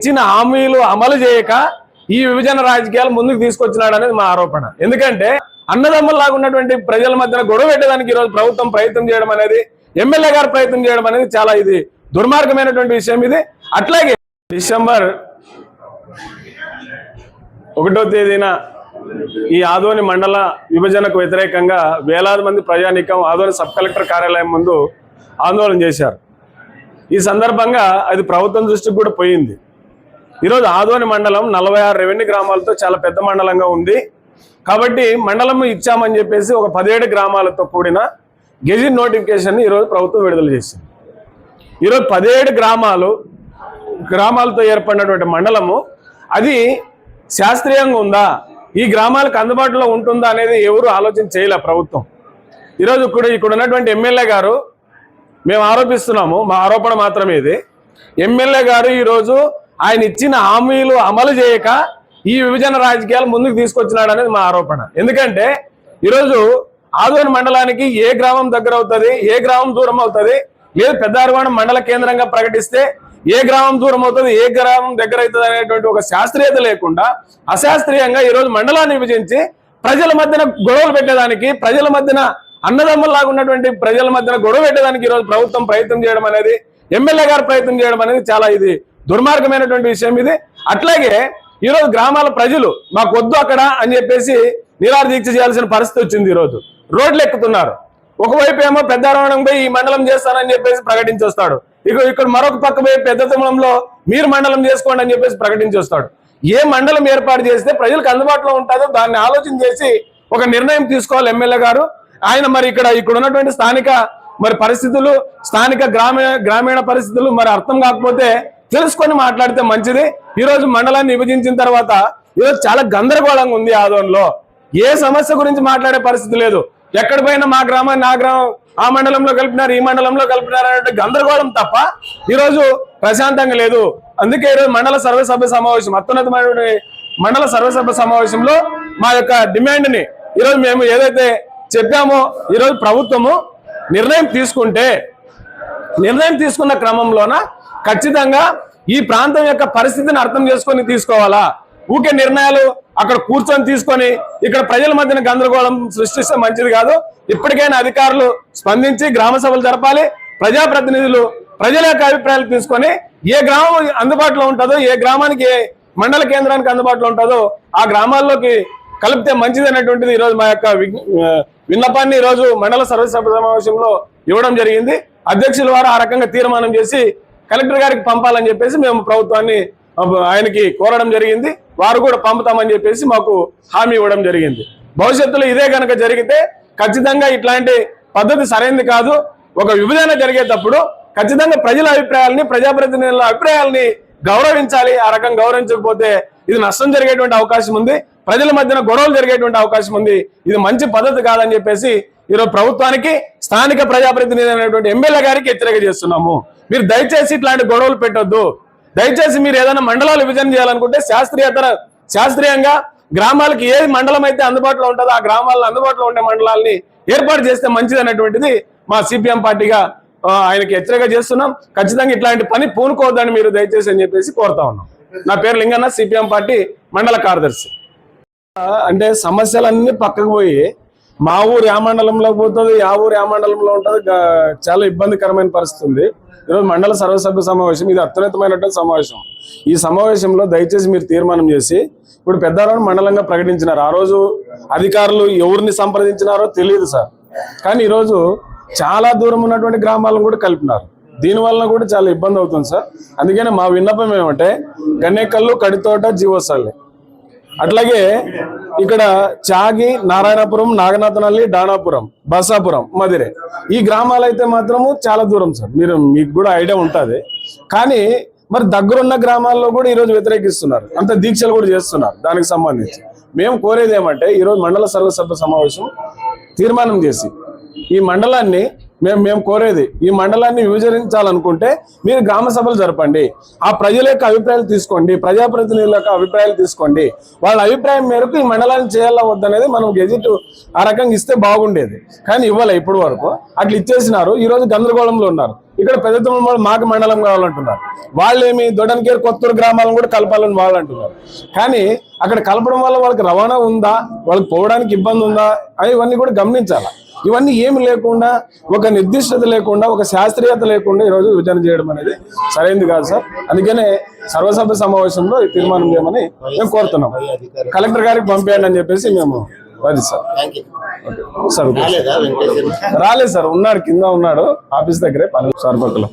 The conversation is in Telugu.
ఇచ్చిన హామీలు అమలు చేయక ఈ విభజన రాజకీయాలు ముందుకు తీసుకొచ్చినాడు అనేది మా ఆరోపణ. ఎందుకంటే అన్నదమ్ముల్లాగా ఉన్నటువంటి ప్రజల మధ్యన గొడవ పెట్టడానికి ఈరోజు ప్రభుత్వం ప్రయత్నం చేయడం అనేది, ఎమ్మెల్యే గారు ప్రయత్నం చేయడం అనేది చాలా ఇది దుర్మార్గమైనటువంటి విషయం. ఇది అట్లాగే డిసెంబర్ 1వ తేదీన ఈ ఆదోని మండల విభజనకు వ్యతిరేకంగా వేలాది మంది ప్రజానీకం ఆదోని సబ్ కలెక్టర్ కార్యాలయం ముందు ఆందోళన చేశారు. ఈ సందర్భంగా అది ప్రభుత్వం దృష్టికి కూడా పోయింది. ఈరోజు ఆదోని మండలం 46 రెవెన్యూ గ్రామాలతో చాలా పెద్ద మండలంగా ఉంది. కాబట్టి మండలం ఇచ్చామని చెప్పేసి ఒక 17 గ్రామాలతో కూడిన గెజిట్ నోటిఫికేషన్ ఈరోజు ప్రభుత్వం విడుదల చేసింది. ఈరోజు 17 గ్రామాలతో ఏర్పడినటువంటి మండలము అది శాస్త్రీయంగా ఉందా, ఈ గ్రామాలకు అందుబాటులో ఉంటుందా అనేది ఎవరు ఆలోచన చేయలే ప్రభుత్వం. ఈరోజు ఇక్కడ ఉన్నటువంటి ఎమ్మెల్యే గారు, మేము ఆరోపిస్తున్నాము, మా ఆరోపణ మాత్రమే ఇది, ఎమ్మెల్యే గారు ఈరోజు ఆయన ఇచ్చిన హామీలు అమలు చేయక ఈ విభజన రాజకీయాలు ముందుకు తీసుకొచ్చినాడు అనేది మా ఆరోపణ. ఎందుకంటే ఈరోజు ఆదోని మండలానికి ఏ గ్రామం దగ్గర అవుతుంది, ఏ గ్రామం దూరం అవుతుంది, లేదు పెద్దారవాణం మండల కేంద్రంగా ప్రకటిస్తే ఏ గ్రామం దూరం అవుతుంది, ఏ గ్రామం దగ్గర అవుతుంది అనేటువంటి ఒక శాస్త్రీయత లేకుండా అశాస్త్రీయంగా ఈరోజు మండలాన్ని విభజించి ప్రజల మధ్యన గొడవలు పెట్టేదానికి, ప్రజల మధ్యన అన్నదమ్ముల్లాగా ఉన్నటువంటి ప్రజల మధ్యన గొడవ పెట్టడానికి ఈరోజు ప్రభుత్వం ప్రయత్నం చేయడం అనేది, ఎమ్మెల్యే గారు ప్రయత్నం చేయడం అనేది చాలా ఇది దుర్మార్గమైనటువంటి విషయం. ఇది అట్లాగే ఈరోజు గ్రామాల ప్రజలు మాకు వద్దు అక్కడ అని చెప్పేసి నిరాహార దీక్ష చేయాల్సిన పరిస్థితి వచ్చింది. ఈరోజు రోడ్లు ఎక్కుతున్నారు. ఒకవైపు ఏమో పెద్దారవణం పోయి ఈ మండలం చేస్తానని చెప్పేసి ప్రకటించి వస్తాడు, ఇక్కడ మరొక పక్క పోయి పెద్ద తుమ్మలంలో మీరు మండలం చేసుకోండి అని చెప్పేసి ప్రకటించి వస్తాడు. ఏ మండలం ఏర్పాటు చేస్తే ప్రజలకు అందుబాటులో ఉంటుందో దాన్ని ఆలోచన చేసి ఒక నిర్ణయం తీసుకోవాలి ఎమ్మెల్యే గారు. ఆయన మరి ఇక్కడ ఉన్నటువంటి స్థానిక పరిస్థితులు, స్థానిక గ్రామీణ పరిస్థితులు మరి అర్థం కాకపోతే తెలుసుకొని మాట్లాడితే మంచిది. ఈరోజు మండలాన్ని విభజించిన తర్వాత ఈరోజు చాలా గందరగోళంగా ఉంది ఆదోన్లో. ఏ సమస్య గురించి మాట్లాడే పరిస్థితి లేదు. ఎక్కడ పోయినా మా గ్రామాన్ని నా గ్రామం ఆ మండలంలో కలిపినారు, ఈ మండలంలో కలిపినారు అనే గందరగోళం తప్ప ఈరోజు ప్రశాంతంగా లేదు. అందుకే ఈరోజు మండల సర్వసభ్య సమావేశం, అత్యున్నతమైన మండల సర్వసభ్య సమావేశంలో మా యొక్క డిమాండ్ని ఈరోజు మేము ఏదైతే చెప్పామో, ఈరోజు ప్రభుత్వము నిర్ణయం తీసుకున్న క్రమంలోన ఖచ్చితంగా ఈ ప్రాంతం యొక్క పరిస్థితిని అర్థం చేసుకొని తీసుకోవాలా. ఊకే నిర్ణయాలు అక్కడ కూర్చొని తీసుకొని ఇక్కడ ప్రజల మధ్యన గందరగోళం సృష్టిస్తే మంచిది కాదు. ఇప్పటికైనా అధికారులు స్పందించి గ్రామ సభలు జరపాలి. ప్రజాప్రతినిధులు ప్రజల యొక్క అభిప్రాయాలు తీసుకొని ఏ గ్రామం అందుబాటులో ఉంటుందో, ఏ గ్రామానికి ఏ మండల కేంద్రానికి అందుబాటులో ఉంటుందో ఆ గ్రామాల్లోకి కలిపితే మంచిది అనేటువంటిది ఈరోజు మా యొక్క విన్నపాన్ని ఈరోజు మండల సర్వసభ్య సమావేశంలో ఇవ్వడం జరిగింది. అధ్యక్షుల వారు ఆ రకంగా తీర్మానం చేసి కలెక్టర్ గారికి పంపాలని చెప్పేసి మేము ప్రభుత్వాన్ని ఆయనకి కోరడం జరిగింది. వారు కూడా పంపుతామని చెప్పేసి మాకు హామీ ఇవ్వడం జరిగింది. భవిష్యత్తులో ఇదే కనుక జరిగితే ఖచ్చితంగా ఇట్లాంటి పద్ధతి సరైనది కాదు. ఒక విభజన జరిగేటప్పుడు ఖచ్చితంగా ప్రజల అభిప్రాయాలని, ప్రజాప్రతినిధుల అభిప్రాయాలని గౌరవించాలి. ఆ రకం గౌరవించకపోతే ఇది నష్టం జరిగేటువంటి అవకాశం ఉంది, ప్రజల మధ్యన గొడవలు జరిగేటువంటి అవకాశం ఉంది. ఇది మంచి పద్ధతి కాదని చెప్పేసి ఈరోజు ప్రభుత్వానికి, స్థానిక ప్రజాప్రతినిధి అనేటువంటి ఎమ్మెల్యే గారికి హెచ్చరిక చేస్తున్నాము. మీరు దయచేసి ఇట్లాంటి గొడవలు పెట్టొద్దు. దయచేసి మీరు ఏదైనా మండలాలు విభజన చేయాలనుకుంటే శాస్త్రీయంగా గ్రామాలకి ఏ మండలం అయితే అందుబాటులో ఉంటుందో ఆ గ్రామాలను అందుబాటులో ఉండే మండలాల్ని ఏర్పాటు చేస్తే మంచిది అనేటువంటిది మా సిపిఎం పార్టీగా ఆయనకి హెచ్చరిక చేస్తున్నాం. ఖచ్చితంగా ఇట్లాంటి పని పూనుకోవద్దని మీరు దయచేసి అని చెప్పేసి కోరుతా ఉన్నాం. నా పేరు లింగన్న, సిపిఎం పార్టీ మండల కార్యదర్శి. అంటే సమస్యలన్నీ పక్కకు పోయి మా ఊరు ఆ మండలంలో పోతుంది, ఆ ఊరు ఆ మండలంలో ఉంటుంది, చాలా ఇబ్బందికరమైన పరిస్థితి ఉంది. ఈరోజు మండల సర్వసభ్య సమావేశం, ఇది అత్యున్నతమైనటువంటి సమావేశం. ఈ సమావేశంలో దయచేసి మీరు తీర్మానం చేసి, ఇప్పుడు పెద్దారవణం మండలంగా ప్రకటించినారు. ఆ రోజు అధికారులు ఎవరిని సంప్రదించినారో తెలియదు సార్, కానీ ఈరోజు చాలా దూరం ఉన్నటువంటి గ్రామాలను కూడా కలిపినారు. దీనివల్ల కూడా చాలా ఇబ్బంది అవుతుంది సార్. అందుకనే మా విన్నపం ఏమంటే గన్నేకల్లు, కడితోట, జీవోసాలి, అట్లాగే ఇక్కడ చాగి, నారాయణపురం, నాగనాథనల్లి, డానాపురం, బసాపురం, మదిరే, ఈ గ్రామాలు అయితే మాత్రము చాలా దూరం సార్. మీకు కూడా ఐడియా ఉంటుంది. కానీ మరి దగ్గరున్న గ్రామాల్లో కూడా ఈరోజు వ్యతిరేకిస్తున్నారు, అంత దీక్షలు కూడా చేస్తున్నారు. దానికి సంబంధించి మేము కోరేది ఏమంటే ఈరోజు మండల సర్వసభ్య సమావేశం తీర్మానం చేసి ఈ మండలాన్ని మేము కోరేది, ఈ మండలాన్ని విభజించాలనుకుంటే మీరు గ్రామ సభలు జరపండి. ఆ ప్రజల యొక్క అభిప్రాయాలు తీసుకోండి, ప్రజాప్రతినిధుల యొక్క అభిప్రాయాలు తీసుకోండి. వాళ్ళ అభిప్రాయం మేరకు ఈ మండలాన్ని చేయాలా వద్దనేది మనం గెజిట్ ఆ రకంగా ఇస్తే బాగుండేది. కానీ ఇవ్వలే, ఇప్పటి వరకు అట్లా ఇచ్చేసినారు. ఈరోజు గందరగోళంలో ఉన్నారు. ఇక్కడ పెద్ద తుమ్మల మాకు మండలం కావాలంటున్నారు. వాళ్ళేమి దొడన్కేర్ కొత్తూరు గ్రామాలను కూడా కలపాలని వాళ్ళు అంటున్నారు. కానీ అక్కడ కలపడం వల్ల వాళ్ళకి రవాణా ఉందా, వాళ్ళకి పోవడానికి ఇబ్బంది ఉందా అని ఇవన్నీ కూడా గమనించాలి. ఇవన్నీ ఏమి లేకుండా, ఒక నిర్దిష్టత లేకుండా, ఒక శాస్త్రీయత లేకుండా ఈరోజు విభజన చేయడం అనేది సరైనది కాదు సార్. అందుకనే సర్వసభ్య సమావేశంలో ఈ తీర్మానం చేయమని మేము కోరుతున్నాం. కలెక్టర్ గారికి పంపేయండి అని చెప్పేసి మేము అది సార్. సార్ రాలేదు సార్, ఉన్నాడు కింద ఉన్నాడు ఆఫీస్ దగ్గరే పని సార్ పక్కలో.